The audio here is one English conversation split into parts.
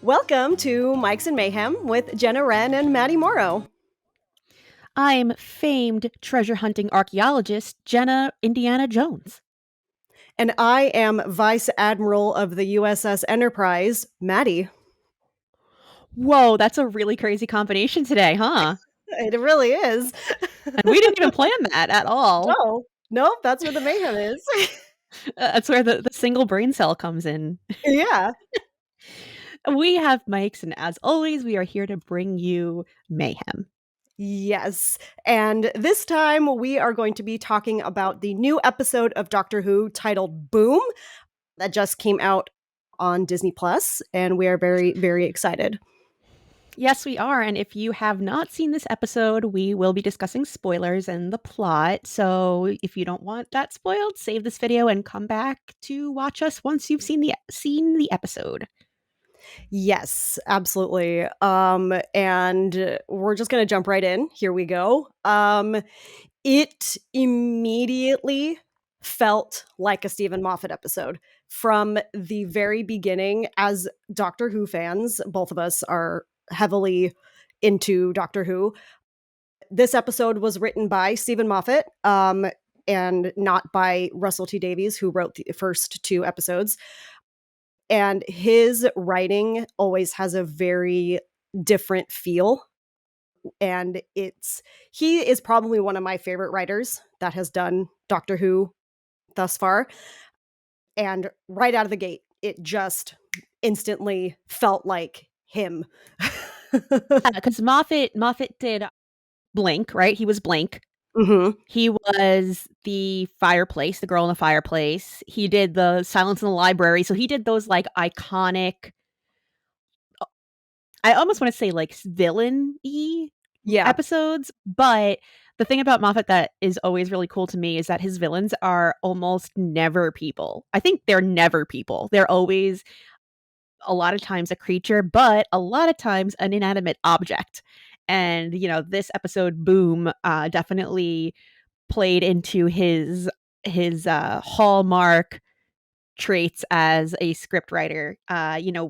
Welcome to Mikes and Mayhem with Jenna and Maddie Morrow. I'm famed treasure hunting archaeologist Jenna Indiana Jones. And I am Vice Admiral of the USS Enterprise, Maddie. Whoa, that's a really crazy combination today, huh? It really is. And we didn't even plan that at all. No, nope, that's where the mayhem is. That's where the single brain cell comes in. Yeah. We have mics, and as always, we are here to bring you mayhem. Yes. And this time we are going to be talking about the new episode of Doctor Who titled Boom that just came out on Disney Plus, and we are very, very excited. Yes, we are. And if you have not seen this episode, we will be discussing spoilers and the plot. So if you don't want that spoiled, save this video and come back to watch us once you've seen the episode. Yes, absolutely. And we're just gonna jump right in. Here we go. It immediately felt like a Steven Moffat episode from the very beginning. As Doctor Who fans, both of us are heavily into Doctor Who. This episode was written by Steven Moffat, and not by Russell T Davies, who wrote the first two episodes. And his writing always has a very different feel, and he is probably one of my favorite writers that has done Doctor Who thus far. And right out of the gate, it just instantly felt like him. Because Moffat did Blink, right? He was Blink. Hmm. He was the fireplace, the girl in the fireplace. He did the Silence in the Library. So he did those like iconic, I almost want to say like villain-y Yeah. episodes. But the thing about Moffat that is always really cool to me is that his villains are almost never people. I think they're never people. They're always a lot of times a creature, but a lot of times an inanimate object. And, this episode, Boom, definitely played into his hallmark traits as a script writer.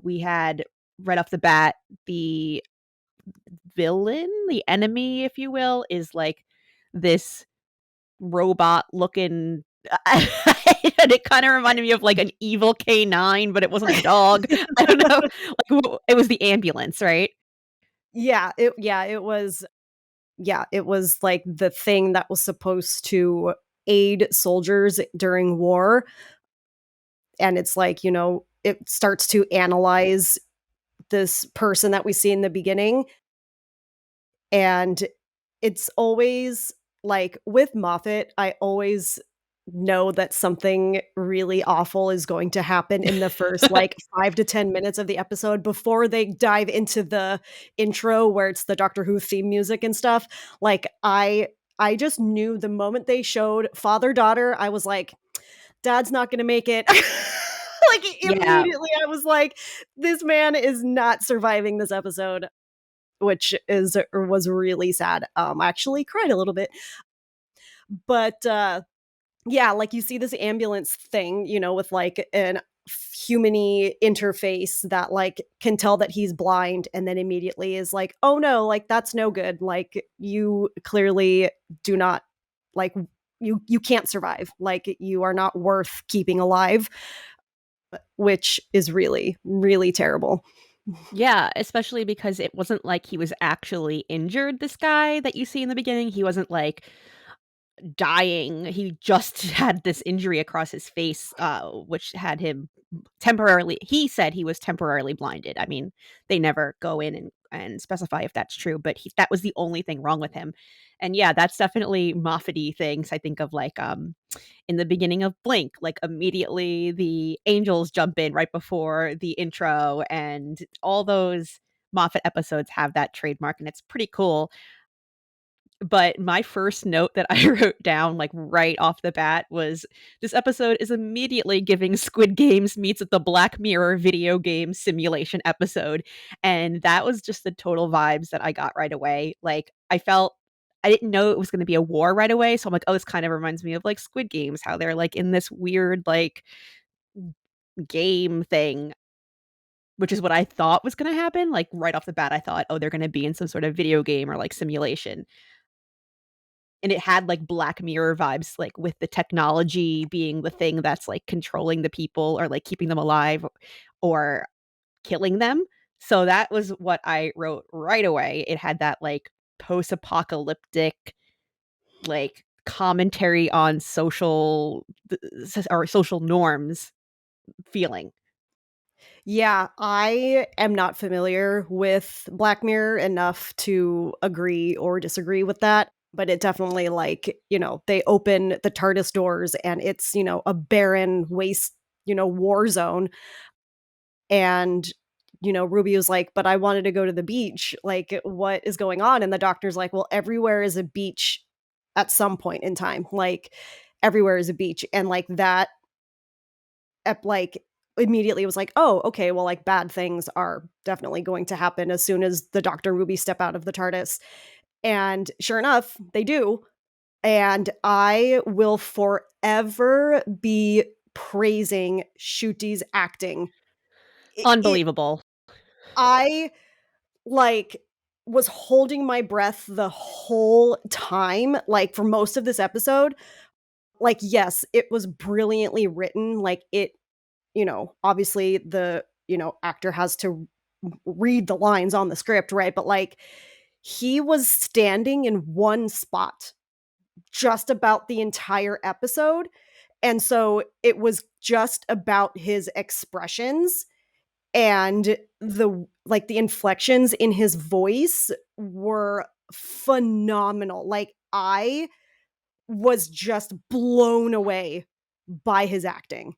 We had right off the bat the villain, the enemy, if you will, is like this robot looking. And it kind of reminded me of like an evil K9, but it wasn't a dog. I don't know. Like it was the ambulance, right? It was like the thing that was supposed to aid soldiers during war. And it's like, it starts to analyze this person that we see in the beginning. And it's always like with Moffat, I always know that something really awful is going to happen in the first like 5 to 10 minutes of the episode before they dive into the intro where it's the Doctor Who theme music and stuff. Like I just knew the moment they showed father daughter, I was like, Dad's not going to make it. Like Yeah. immediately I was like, this man is not surviving this episode, which was really sad. I actually cried a little bit. But yeah, like you see this ambulance thing, with like an humany interface that like can tell that he's blind and then immediately is like, "Oh no, like that's no good. Like you clearly do not like you can't survive. Like you are not worth keeping alive," which is really really terrible. Yeah, especially because it wasn't like he was actually injured, this guy that you see in the beginning. He wasn't like dying. He just had this injury across his face, which had him temporarily. He said he was temporarily blinded. I mean, they never go in and specify if that's true, but that was the only thing wrong with him. And yeah, that's definitely Moffat-y things. I think of like in the beginning of Blink, like immediately the angels jump in right before the intro, and all those Moffat episodes have that trademark, and it's pretty cool. But my first note that I wrote down, like, right off the bat was, "This episode is immediately giving Squid Games meets the Black Mirror video game simulation episode," and that was just the total vibes that I got right away. Like, I didn't know it was gonna be a war right away, so I'm like, "Oh, this kind of reminds me of, like, Squid Games, how they're, like, in this weird, like, game thing." which is what I thought was gonna happen. Like, right off the bat, I thought, "Oh, they're gonna be in some sort of video game or, like, simulation." And it had, like, Black Mirror vibes, like, with the technology being the thing that's, like, controlling the people or, like, keeping them alive or killing them. So that was what I wrote right away. It had that, like, post-apocalyptic, like, commentary on social or social norms feeling. Yeah, I am not familiar with Black Mirror enough to agree or disagree with that, but it definitely, like, they open the TARDIS doors and it's, a barren waste, war zone. And, Ruby was like, "But I wanted to go to the beach. Like, what is going on?" And the doctor's like, "Well, everywhere is a beach at some point in time. Like, everywhere is a beach." And like that like immediately was like, "Oh, okay, well, like bad things are definitely going to happen as soon as the Doctor and Ruby step out of the TARDIS." And sure enough, they do. And I will forever be praising Shuti's acting. It Unbelievable. I like was holding my breath the whole time, like for most of this episode. Like, yes, it was brilliantly written. Like obviously the, actor has to read the lines on the script, right? But like he was standing in one spot just about the entire episode. And so it was just about his expressions and the inflections in his voice were phenomenal. Like I was just blown away by his acting.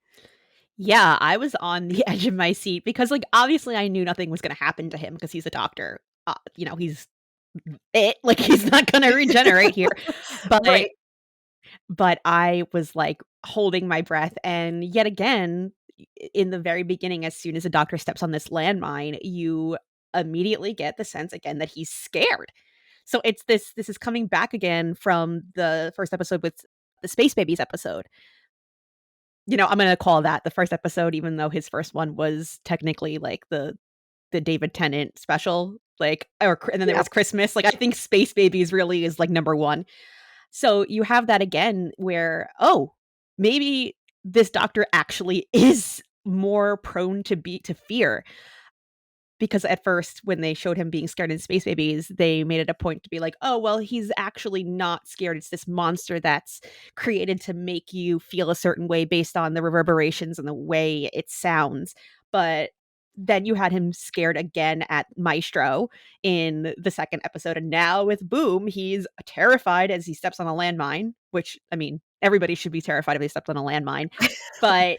Yeah, I was on the edge of my seat because, like, obviously I knew nothing was gonna happen to him because he's a doctor. He's like, he's not gonna regenerate here. But Right. I was, like, holding my breath, and yet again, in the very beginning, as soon as the doctor steps on this landmine, you immediately get the sense again that he's scared. So it's this is coming back again from the first episode with the Space Babies episode. I'm gonna call that the first episode, even though his first one was technically, like, the David Tennant special, like, and then there Yeah. was Christmas. Like, I think Space Babies really is, like, number 1. So you have that again where, oh, maybe this doctor actually is more prone to fear. Because at first, when they showed him being scared in Space Babies, they made it a point to be like, "Oh, well, he's actually not scared. It's this monster that's created to make you feel a certain way based on the reverberations and the way it sounds." But then you had him scared again at Maestro in the second episode, and now with Boom, he's terrified as he steps on a landmine, which, I mean, everybody should be terrified if they stepped on a landmine. But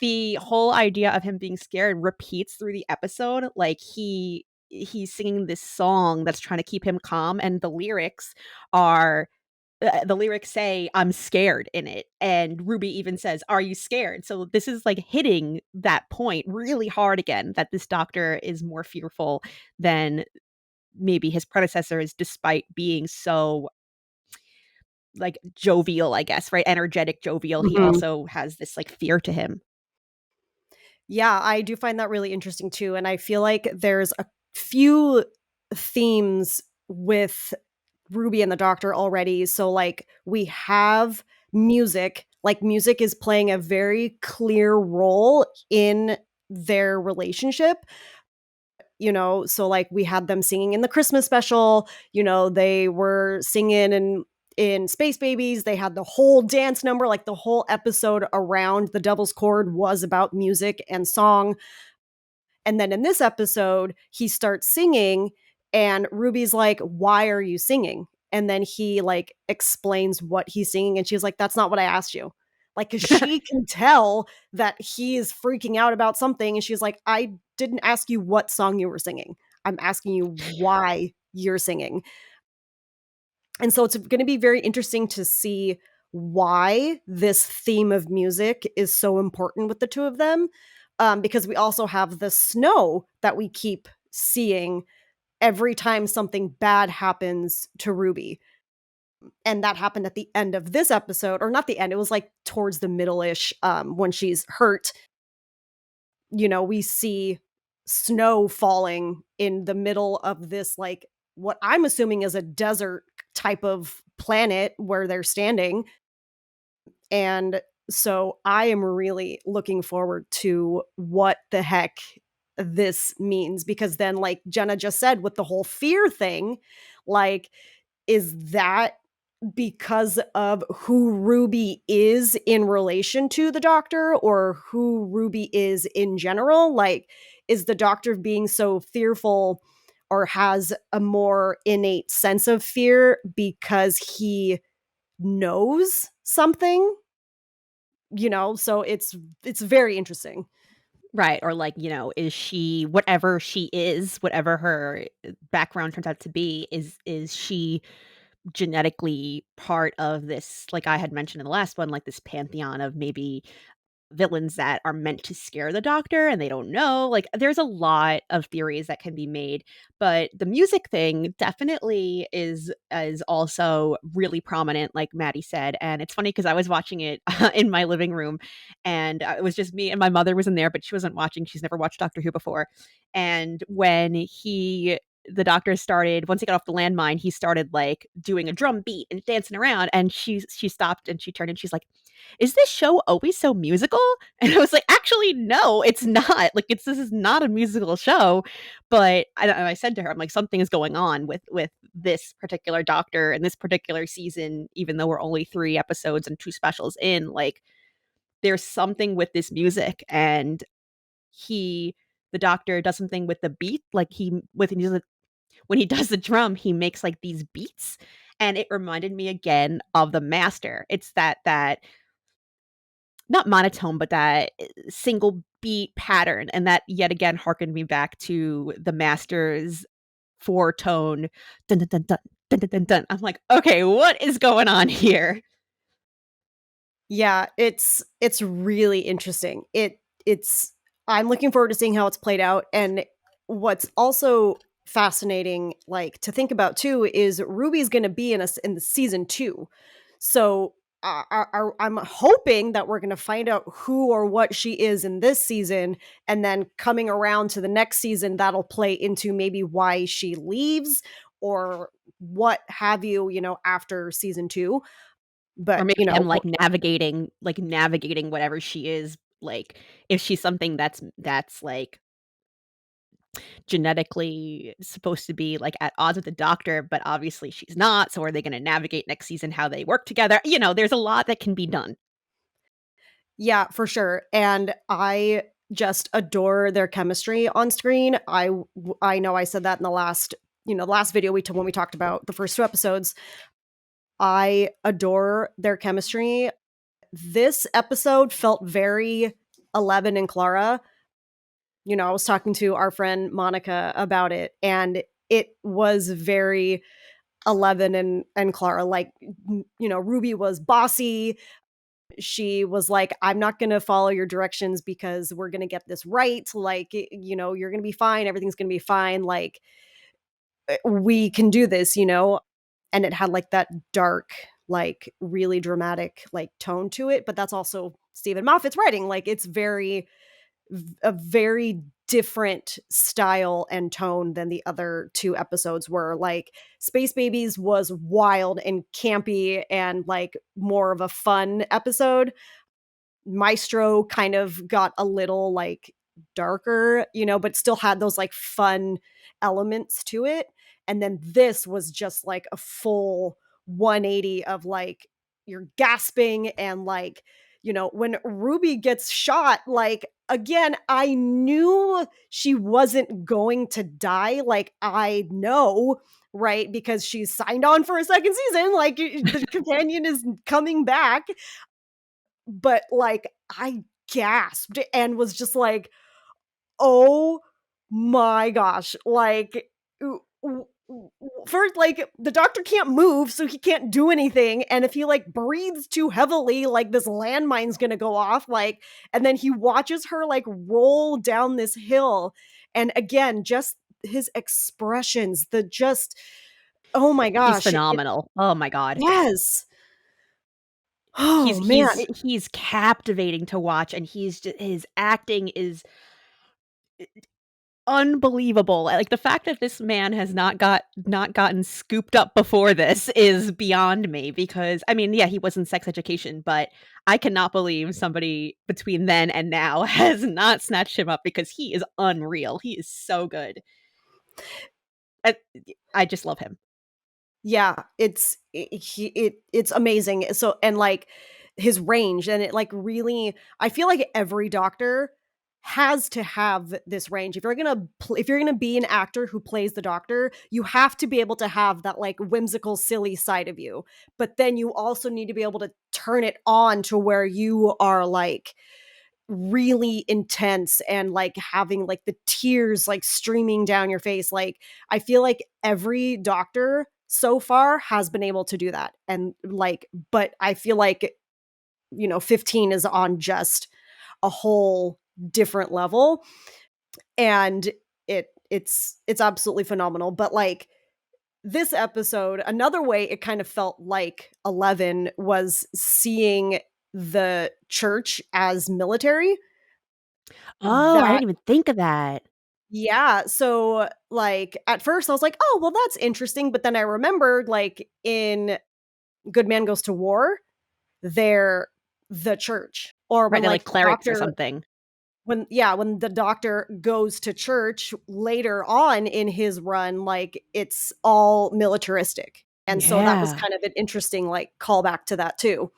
the whole idea of him being scared repeats through the episode, like, he's singing this song that's trying to keep him calm, and the lyrics say, "I'm scared" in it, and Ruby even says, "Are you scared?" So this is, like, hitting that point really hard again, that this doctor is more fearful than maybe his predecessors, despite being so, like, jovial, I guess, right? Energetic, jovial, he Mhm. also has this, like, fear to him. Yeah, I do find that really interesting too, and I feel like there's a few themes with Ruby and the Doctor already. So, like, we have music, like, music is playing a very clear role in their relationship. So like we had them singing in the Christmas special, they were singing in Space Babies, they had the whole dance number, like the whole episode around the Devil's Chord was about music and song. And then in this episode, he starts singing and Ruby's like, "Why are you singing?" And then he like explains what he's singing and she's like, "That's not what I asked you." Like, 'cause she can tell that he is freaking out about something and she's like, "I didn't ask you what song you were singing. I'm asking you why you're singing." And so it's going to be very interesting to see why this theme of music is so important with the two of them. Because we also have the snow that we keep seeing every time something bad happens to Ruby. And that happened at the end of this episode, or not the end, it was like towards the middle ish when she's hurt. We see snow falling in the middle of this, like, what I'm assuming is a desert type of planet where they're standing. And so I am really looking forward to what the heck this means, because then, like Jenna just said, with the whole fear thing, like, is that because of who Ruby is in relation to the Doctor, or who Ruby is in general? Like, is the Doctor being so fearful, or has a more innate sense of fear because he knows something? So it's very interesting. Right, or like, is she whatever she is, whatever her background turns out to be, is she genetically part of this, like I had mentioned in the last one, like this pantheon of maybe villains that are meant to scare the Doctor and they don't know. Like, there's a lot of theories that can be made, but the music thing definitely is also really prominent, like Maddie said. And it's funny because I was watching it in my living room, and it was just me, and my mother was in there, but she wasn't watching. She's never watched Doctor Who before. And when the Doctor started, once he got off the landmine, he started like doing a drum beat and dancing around, and she stopped and she turned and she's like, "Is this show always so musical?" And I was like, "Actually, no, it's not. Like, this is not a musical show." But I said to her, I'm like, "Something is going on with this particular Doctor and this particular season, even though we're only 3 episodes and 2 specials in, like, there's something with this music." And he the Doctor does something with the beat, like, when he does the drum, he makes, like, these beats, and it reminded me again of the Master. It's that not monotone, but that single beat pattern, and that yet again harkened me back to the Master's 4-tone dun dun dun dun, dun dun dun dun. I'm like, "Okay, what is going on here?" Yeah, it's really interesting. It's I'm looking forward to seeing how it's played out. And what's also fascinating, like, to think about too, is Ruby's going to be in the season 2. So I'm hoping that we're going to find out who or what she is in this season, and then coming around to the next season, that'll play into maybe why she leaves, or what have you, after season 2. Or But, maybe him, like, navigating whatever she is, like, if she's something that's, like, genetically supposed to be, like, at odds with the Doctor, but obviously she's not, so are they gonna navigate next season how they work together? There's a lot that can be done. yeah, for sure. And I just adore their chemistry on screen. I know I said that in the last video when we talked about the first 2 episodes. I adore their chemistry. This episode felt very 11 and Clara. I was talking to our friend Monica about it, and it was very 11 and Clara. Like, Ruby was bossy. She was like, "I'm not gonna follow your directions because we're gonna get this right. Like, you're gonna be fine. Everything's gonna be fine. Like, we can do this." And it had, like, that dark, like, really dramatic, like, tone to it. But that's also Steven Moffat's writing. Like, it's a very different style and tone than the other 2 episodes were. Like, Space Babies was wild and campy and, like, more of a fun episode. Maestro kind of got a little, like, darker, but still had those, like, fun elements to it. And then this was just like a full 180 of, like, you're gasping, and, like, when Ruby gets shot, like, again, I knew she wasn't going to die. Like, I know, right? Because she's signed on for a second season. Like, the companion is coming back. But, like, I gasped and was just like, "Oh my gosh." Like, first, like, the Doctor can't move, so he can't do anything, and if he, like, breathes too heavily, like, this landmine's gonna go off. Like, and then he watches her, like, roll down this hill, and again, just his expressions, the just oh my He's gosh, it phenomenal. Oh my god. yes. He's Oh, man. he's he's captivating to watch, and his acting is unbelievable. Like, the fact that this man has not gotten scooped up before this is beyond me because, I mean, yeah, he was in sex education, but I cannot believe somebody between then and now has not snatched him up because he is unreal. He is so good. I I just love him. Yeah, it's amazing. So and, like, his range and it, like, really I feel like every doctor has to have this range. If you're gonna be an actor who plays the doctor, you have to be able to have that, like, whimsical, silly side of you, but then you also need to be able to turn it on to where you are, like, really intense and, like, having, like, the tears, like, streaming down your face, like, I feel like every doctor so far has been able to do that, and, like but I feel like, 15 is on just a whole different level, and it's absolutely phenomenal, but, like, this episode, another way it kind of felt like 11 was seeing the church as military. Oh, I That didn't even think of that. Yeah, so, like, at first I was like, "Oh, well, that's interesting," but then I remembered, like, in Good Man Goes to War, they're the church, or Right, when, they're like like, the clerics or doctor something. when the doctor goes to church later on in his run, like, it's all militaristic, and so that was Yeah. kind of an interesting, like, callback to that too.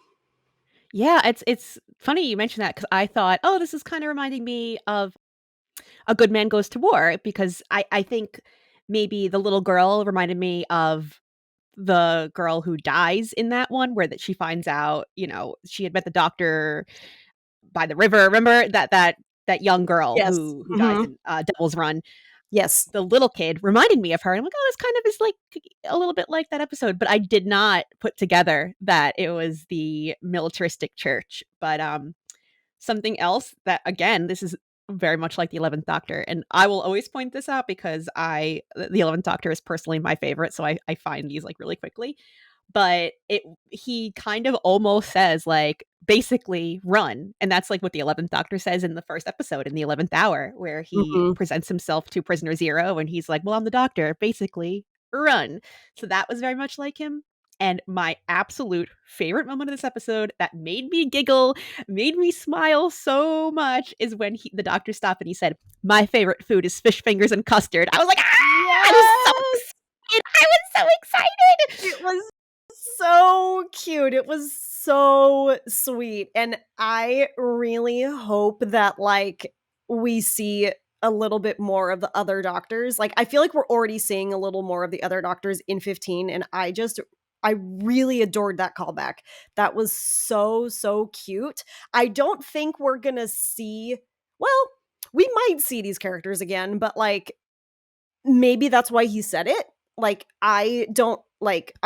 Yeah, it's funny you mentioned that because I thought, "Oh, this is kinda reminding me of A Good Man Goes to War," because I think maybe the little girl reminded me of the girl who dies in that one where that she finds out, she had met the doctor by the river. Remember that young girl Yes. who dies Mhm. in, Devil's Run? Yes. The little kid reminded me of her. I'm like, "Oh, this kind of is like a little bit like that episode," but I did not put together that it was the militaristic church. But, something else that again, this is very much like the 11th Doctor, and I will always point this out because the 11th Doctor is personally my favorite, so I find these, like, really quickly. But he kind of almost says, like, basically, "Run," and that's, like, what the 11th Doctor says in the 1st episode, in the 11th hour, where he Mhm. presents himself to Prisoner Zero, and he's like, "Well, I'm the doctor, basically, run." So that was very much like him, and my absolute favorite moment of this episode that made me giggle, made me smile so much, is when the doctor stopped and he said, "My favorite food is fish fingers and custard." I was like, "Ah!" I was so Yes! excited, I was so excited! It was so cute. It was so sweet, and I really hope that, like, we see a little bit more of the other doctors. Like, I feel like we're already seeing a little more of the other doctors in 15, and I really adored that callback. That was so, so cute. I don't think we're gonna see well, we might see these characters again, but, like, maybe that's why he said it. Like, I'm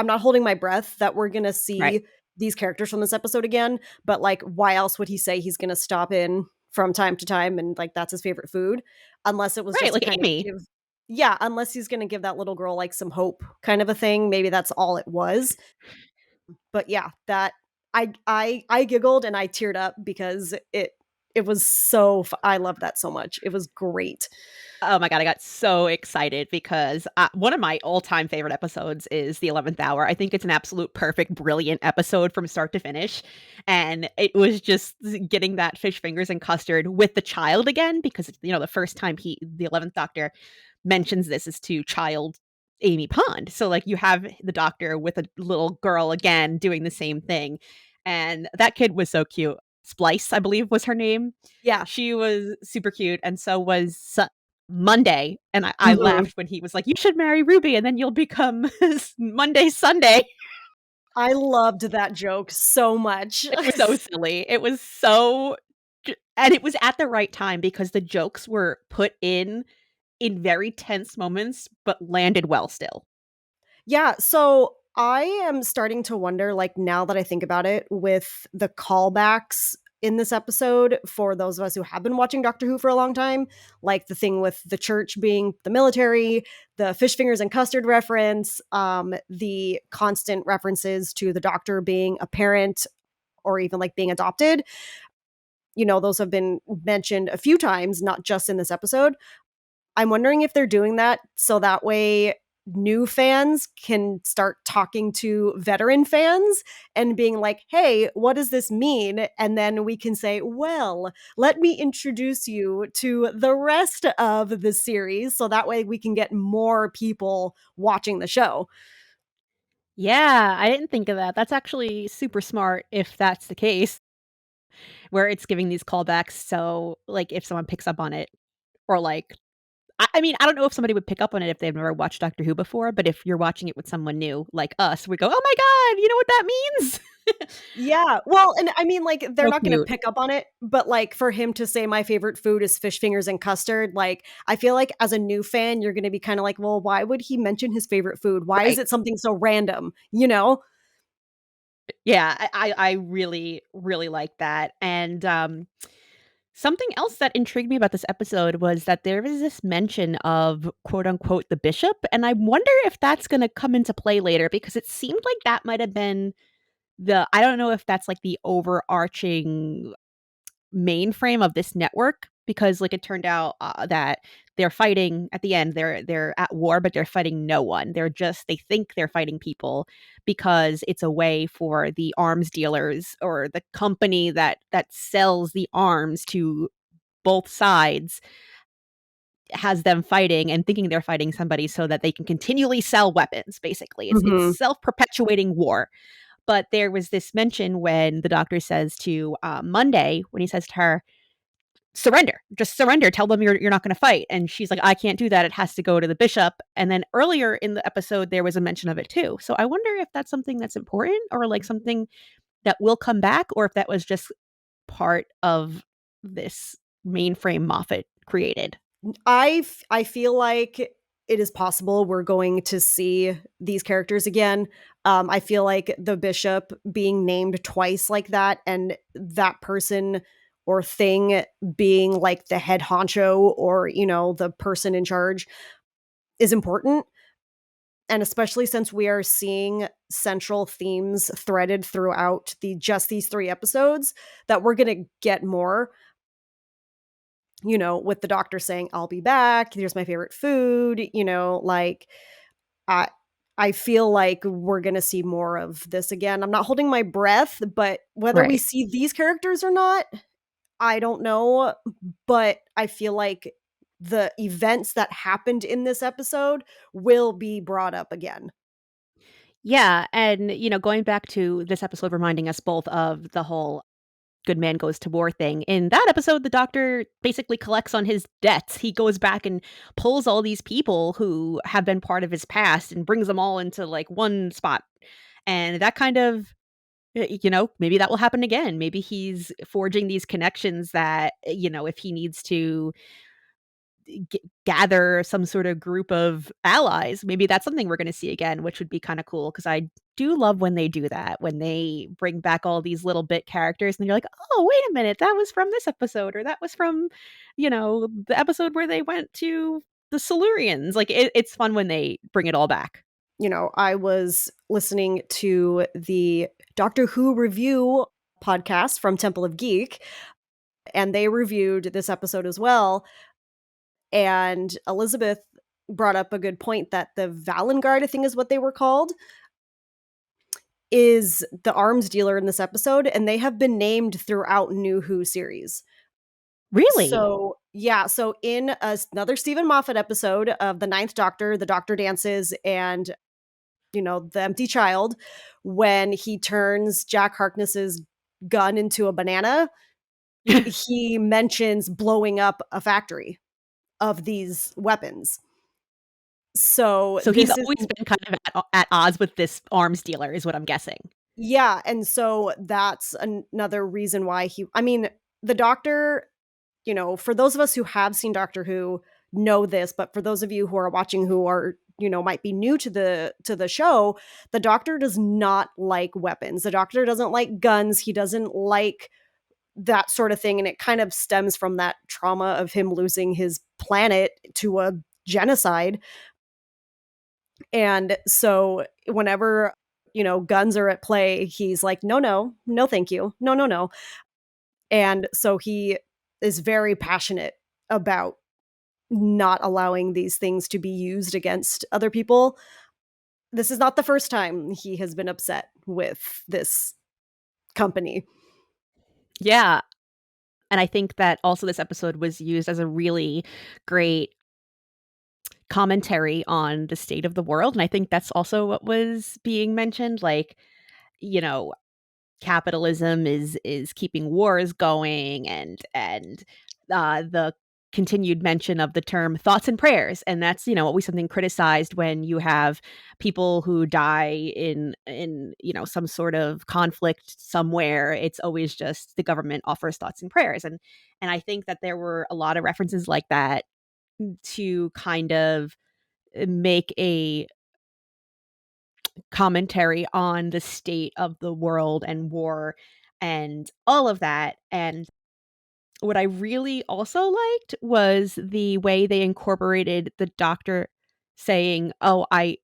not holding my breath that we're gonna Right. see these characters from this episode again, but, like, why else would he say he's gonna stop in from time to time and, like, that's his favorite food? Unless it was Right, just to like kind of Amy. give Yeah, unless he's gonna give that little girl, like, some hope kind of a thing, maybe that's all it was. But yeah, that I giggled and I teared up because it was I love that so much. It was great. Oh my god, I got so excited because, one of my all-time favorite episodes is the 11th hour. I think it's an absolute perfect, brilliant episode from start to finish, and it was just getting that fish fingers and custard with the child again because, the first time the 11th Doctor mentions this is to child Amy Pond. So, like, you have the Doctor with a little girl again doing the same thing, and that kid was so cute. Splice, I believe, was her name. Yeah. She was super cute, and so was Monday, and I Mhm. laughed when he was like, "You should marry Ruby, and then you'll become Monday Sunday." I loved that joke so much. It was so silly. It was so and it was at the right time because the jokes were put in very tense moments, but landed well still. Yeah, so I am starting to wonder, like, now that I think about it, with the callbacks in this episode, for those of us who have been watching Doctor Who for a long time, like the thing with the church being the military, the fish fingers and custard reference, the constant references to the Doctor being a parent or even like being adopted. Those have been mentioned a few times, not just in this episode. I'm wondering if they're doing that so that way new fans can start talking to veteran fans and being like, hey, what does this mean? And then we can say, well, let me introduce you to the rest of the series so that way we can get more people watching the show. Yeah, I didn't think of that. That's actually super smart if that's the case, where it's giving these callbacks, so, like, if someone picks up on it or, like I mean, I don't know if somebody would pick up on it if they've never watched Doctor Who before, but if you're watching it with someone new, like us, we go, "Oh my god, you know what that means?" Yeah. Well, and I mean, like, they're So not gonna cute. pick up on it, but, like, for him to say my favorite food is fish fingers and custard, like, I feel like as a new fan, you're gonna be kinda like, "Well, why would he mention his favorite food? Why is Right. it something so random?" You know? Yeah, I really, really like that, and, something else that intrigued me about this episode was that there was this mention of, quote, unquote, "the bishop," and I wonder if that's gonna come into play later because it seemed like that might have been I don't know if that's, like, the overarching mainframe of this network because, like, it turned out, that they're fighting at the end, they're at war, but they're fighting no one. They think they're fighting people because it's a way for the arms dealers or the company that sells the arms to both sides has them fighting and thinking they're fighting somebody so that they can continually sell weapons, basically. It's Mhm. self-perpetuating war. But there was this mention when the doctor says to, Monday, when he says to her, "Surrender. Just surrender. Tell them you're not gonna fight." And she's like, "I can't do that. It has to go to the bishop." And then earlier in the episode, there was a mention of it too. So I wonder if that's something that's important or, like, something that will come back or if that was just part of this mainframe Moffat created. I feel like it is possible we're going to see these characters again. I feel like the bishop being named twice like that and that person or thing being like the head honcho or, the person in charge is important. And especially since we are seeing central themes threaded throughout these 3 episodes, that we're gonna get more, with the doctor saying, "I'll be back. Here's my favorite food," like, I I feel like we're gonna see more of this again. I'm not holding my breath, but whether we Right. see these characters or not, I don't know, but I feel like the events that happened in this episode will be brought up again. Yeah, and, going back to this episode reminding us both of the whole good man goes to war thing. In that episode, the doctor basically collects on his debts. He goes back and pulls all these people who have been part of his past and brings them all into, like, one spot. And that kind of maybe that will happen again. Maybe he's forging these connections that, if he needs to gather some sort of group of allies. Maybe that's something we're going to see again, which would be kind of cool because I do love when they do that, when they bring back all these little bit characters and you're like, oh, wait a minute, that was from this episode, or that was from, the episode where they went to the Silurians. Like, it's fun when they bring it all back. I was listening to the Doctor Who review podcast from Temple of Geek, and they reviewed this episode as well. And Elizabeth brought up a good point that the Valengard, I think is what they were called, is the arms dealer in this episode, and they have been named throughout New Who series. Really? So, yeah, so in another Steven Moffat episode of the Ninth Doctor, the Doctor dances and, the empty child, when he turns Jack Harkness's gun into a banana, he mentions blowing up a factory of these weapons. So So he's this is always been kind of at odds with this arms dealer, is what I'm guessing. yeah, and so that's another reason why I mean, the Doctor, for those of us who have seen Doctor Who know this, but for those of you who are watching who are, might be new to the show, the Doctor does not like weapons. The Doctor doesn't like guns. He doesn't like that sort of thing, and it kind of stems from that trauma of him losing his planet to a genocide. And so whenever, guns are at play, he's like, "No, no. No, thank you. No, no, no." And so he is very passionate about not allowing these things to be used against other people. This is not the first time he has been upset with this company. Yeah, and I think that also this episode was used as a really great commentary on the state of the world, and I think that's also what was being mentioned, like, you know, capitalism is keeping wars going and the continued mention of the term thoughts and prayers, and that's, always something criticized when you have people who die in, some sort of conflict somewhere. It's always just the government offers thoughts and prayers, and I think that there were a lot of references like that to kind of make a commentary on the state of the world and war and all of that. And what I really also liked was the way they incorporated the doctor saying, "Oh, I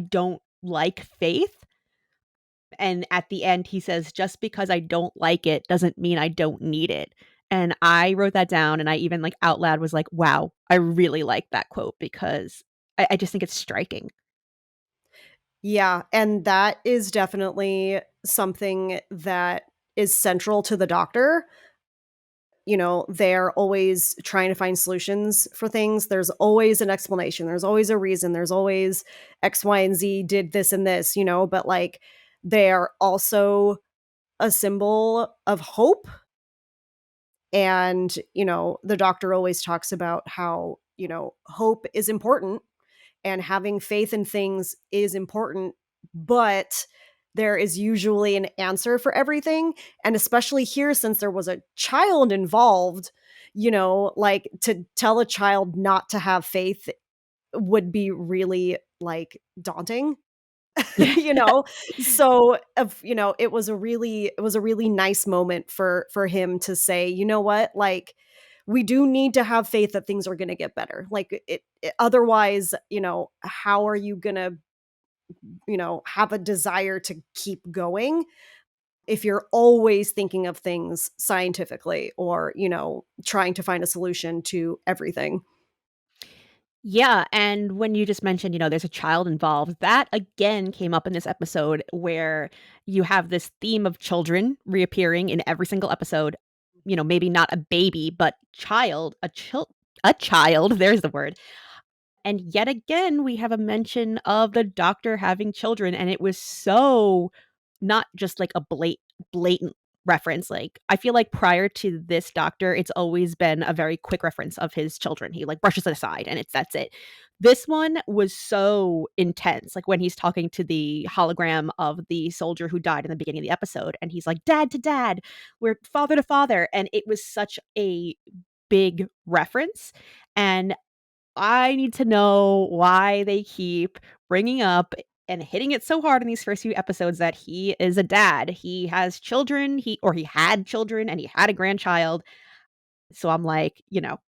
don't like faith." And at the end he says, "Just because I don't like it doesn't mean I don't need it." And I wrote that down and I even like out loud was like, "Wow, I really like that quote," because I just think it's striking. Yeah, and that is definitely something that is central to the doctor. They're always trying to find solutions for things. There's always an explanation. There's always a reason. There's always X, Y, and Z did this and this, but like they're also a symbol of hope. And, the doctor always talks about how, hope is important and having faith in things is important, but there is usually an answer for everything. And especially here, since there was a child involved, like to tell a child not to have faith would be really like daunting. you know so it was a really nice moment for him to say, what, like we do need to have faith that things are going to get better. Like otherwise, how are you going to have a desire to keep going if you're always thinking of things scientifically or trying to find a solution to everything. Yeah, and when you just mentioned, there's a child involved, that again came up in this episode where you have this theme of children reappearing in every single episode. Maybe not a baby, but a child, there's the word. And yet again, we have a mention of the doctor having children, and it was so not just like a blatant reference. Like, I feel like prior to this doctor, it's always been a very quick reference of his children. He like brushes it aside and that's it. This one was so intense. Like when he's talking to the hologram of the soldier who died in the beginning of the episode, and he's like, "Dad to dad, we're father to father." And it was such a big reference. And I need to know why they keep bringing up and hitting it so hard in these first few episodes that he is a dad. He has children, he had children and he had a grandchild. So I'm like,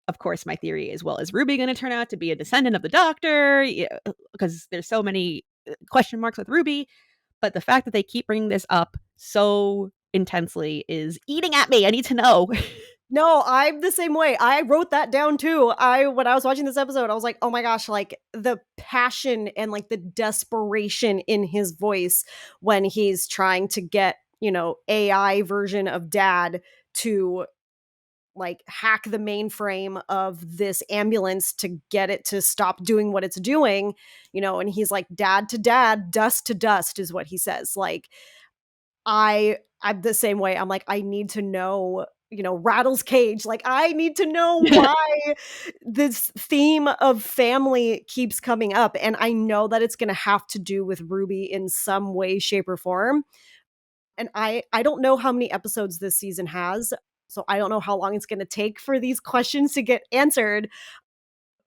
of course my theory is, well, is Ruby going to turn out to be a descendant of the doctor? Yeah, because there's so many question marks with Ruby, but the fact that they keep bringing this up so intensely is eating at me. I need to know. No, I'm the same way. I wrote that down too. When I was watching this episode, I was like, "Oh my gosh, like the passion and like the desperation in his voice when he's trying to get, AI version of dad to like hack the mainframe of this ambulance to get it to stop doing what it's doing, and he's like, dad to dad, dust to dust is what he says. Like I'm the same way. I'm like, I need to know, Rattle's cage. Like, I need to know why this theme of family keeps coming up. And I know that it's gonna have to do with Ruby in some way, shape, or form. And I don't know how many episodes this season has. So I don't know how long it's gonna take for these questions to get answered,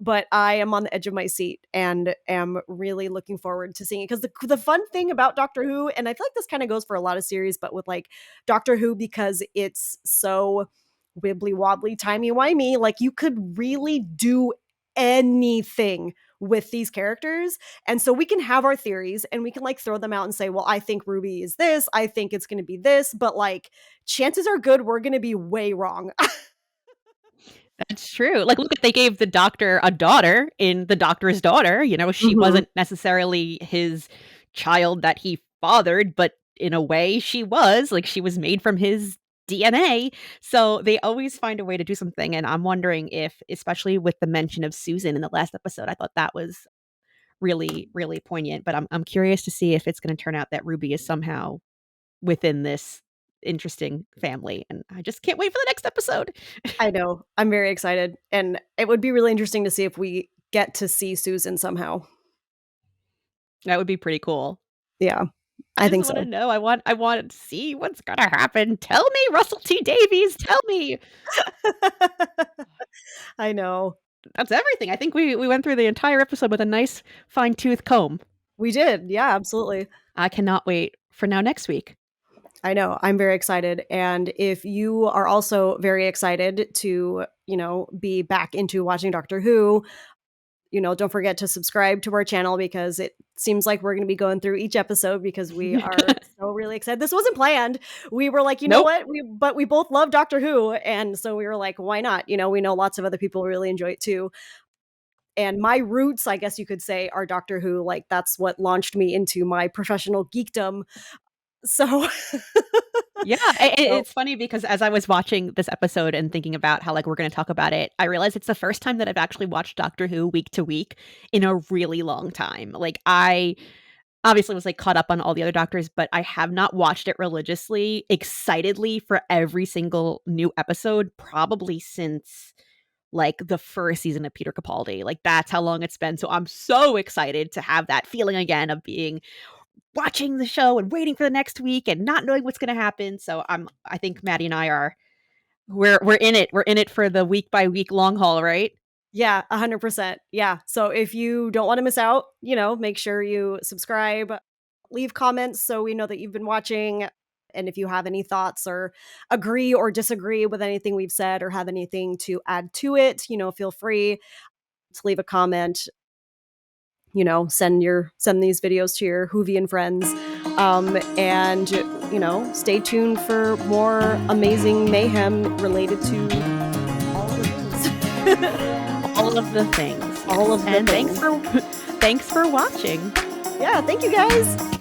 but I am on the edge of my seat and am really looking forward to seeing it. Because the fun thing about Doctor Who, and I feel like this kind of goes for a lot of series, but with like Doctor Who, because it's so wibbly wobbly, timey wimey, like you could really do anything with these characters. And so we can have our theories and we can like throw them out and say, well, I think Ruby is this, I think it's going to be this, but like chances are good we're going to be way wrong. That's true. Like, look, they gave the doctor a daughter in The Doctor's Daughter, she Mhm. wasn't necessarily his child that he fathered, but in a way she was, like, she was made from his DNA, so they always find a way to do something, and I'm wondering if, especially with the mention of Susan in the last episode, I thought that was really, really poignant, but I'm curious to see if it's gonna turn out that Ruby is somehow within this interesting family, and I just can't wait for the next episode. I know. I'm very excited, and it would be really interesting to see if we get to see Susan somehow. That would be pretty cool. Yeah, I I just think wanna so. know, I want to see what's gonna happen. Tell me, Russell T Davies, tell me. I know. That's everything. I think we went through the entire episode with a nice fine-tooth comb. We did, yeah, absolutely. I cannot wait for now next week. I know, I'm very excited, and if you are also very excited to, be back into watching Doctor Who, don't forget to subscribe to our channel because it seems like we're gonna be going through each episode because we are so really excited. This wasn't planned. We were like, "You know Nope. what? We both love Doctor Who," and so we were like, "Why not?" We know lots of other people really enjoy it too. And my roots, I guess you could say, are Doctor Who, like, that's what launched me into my professional geekdom. So Yeah, I so it's funny because as I was watching this episode and thinking about how, like, we're gonna talk about it, I realized it's the first time that I've actually watched Doctor Who week to week in a really long time. Like, I obviously was, like, caught up on all the other Doctors, but I have not watched it religiously, excitedly for every single new episode probably since, like, the first season of Peter Capaldi. Like, that's how long it's been, so I'm so excited to have that feeling again of being watching the show and waiting for the next week and not knowing what's gonna happen, so I think Maddie and I are we're in it. We're in it for the week by week long haul, right? yeah, 100%. Yeah. So if you don't wanna miss out, make sure you subscribe, leave comments so we know that you've been watching, and if you have any thoughts or agree or disagree with anything we've said or have anything to add to it, feel free to leave a comment, send these videos to your Whovian friends, and, stay tuned for more amazing mayhem related to all the things. All of the things, All yes, of the and things. thanks for thanks for watching. Yeah, thank you guys.